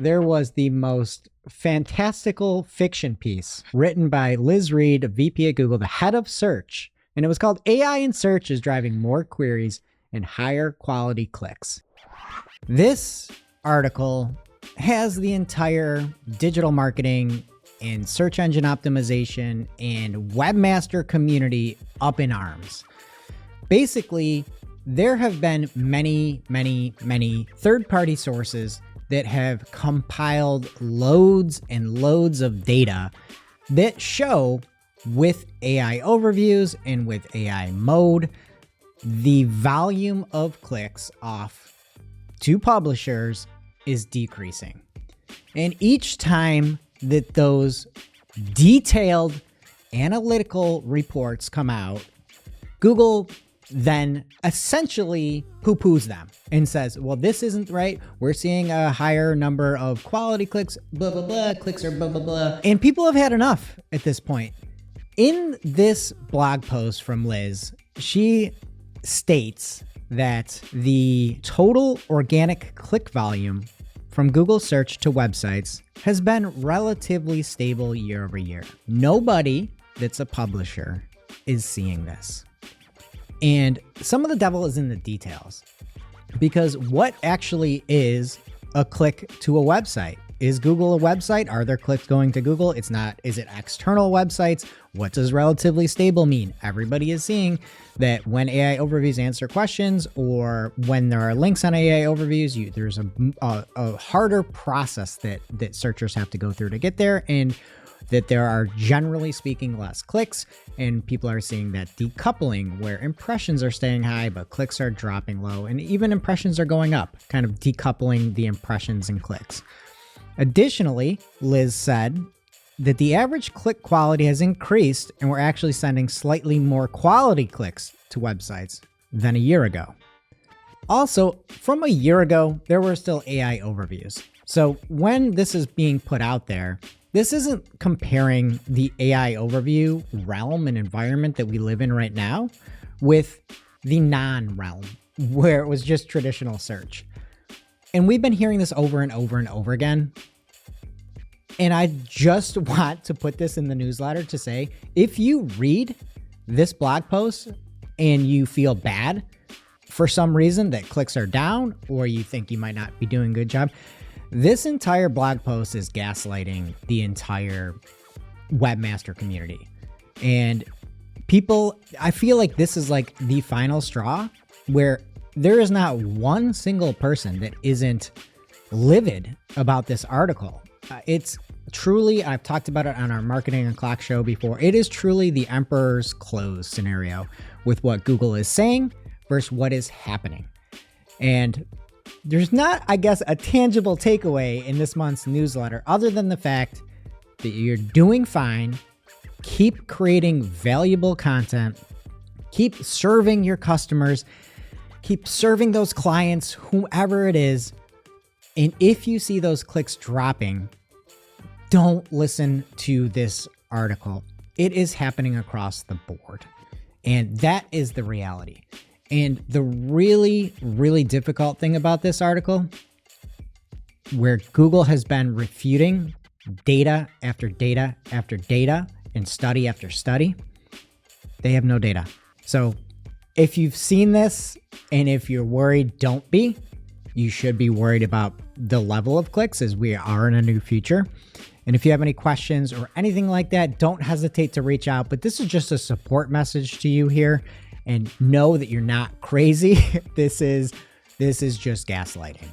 there was the most fantastical fiction piece written by Liz Reed, VP at Google, the head of search. And it was called AI in Search is Driving More Queries and Higher Quality Clicks. This article has the entire digital marketing and search engine optimization and webmaster community up in arms. Basically, there have been many third-party sources that have compiled loads and loads of data that show with AI overviews and with AI mode, the volume of clicks off to publishers is decreasing. And each time that those detailed analytical reports come out, Google then essentially poo-poos them and says, well, this isn't right. We're seeing a higher number of quality clicks, blah, blah, blah, clicks are blah, blah, blah. And people have had enough at this point. In this blog post from Liz, she states that the total organic click volume from Google search to websites has been relatively stable year over year. Nobody that's a publisher is seeing this. And some of the devil is in the details, because what actually is a click to a website? Is Google a website? Are there clicks going to Google? It's not. Is it external websites? What does relatively stable mean? Everybody is seeing that when AI overviews answer questions, or when there are links on AI overviews, there's a harder process that searchers have to go through to get there, and that there are, generally speaking, less clicks, and people are seeing that decoupling where impressions are staying high, but clicks are dropping low, and even impressions are going up, kind of decoupling the impressions and clicks. Additionally, Liz said that the average click quality has increased, and we're actually sending slightly more quality clicks to websites than a year ago. Also, from a year ago, there were still AI overviews. So when this is being put out there, this isn't comparing the AI overview realm and environment that we live in right now with the non-realm, where it was just traditional search. And we've been hearing this over and over and over again. And I just want to put this in the newsletter to say, if you read this blog post and you feel bad for some reason that clicks are down, or you think you might not be doing a good job, this entire blog post is gaslighting the entire webmaster community. And people, I feel like this is like the final straw where there is not one single person that isn't livid about this article. It's truly, I've talked about it on our Marketing O'Clock show before, it is truly the emperor's clothes scenario with what Google is saying versus what is happening. And there's not, I guess, a tangible takeaway in this month's newsletter other than the fact that you're doing fine. Keep creating valuable content. Keep serving your customers. Keep serving those clients, whoever it is. And if you see those clicks dropping, don't listen to this article. It is happening across the board. And that is the reality. And the really, really difficult thing about this article, where Google has been refuting data after data after data and study after study, they have no data. So if you've seen this and if you're worried, don't be. You should be worried about the level of clicks as we are in a new future. And if you have any questions or anything like that, don't hesitate to reach out. But this is just a support message to you here. And know that you're not crazy. This is just gaslighting.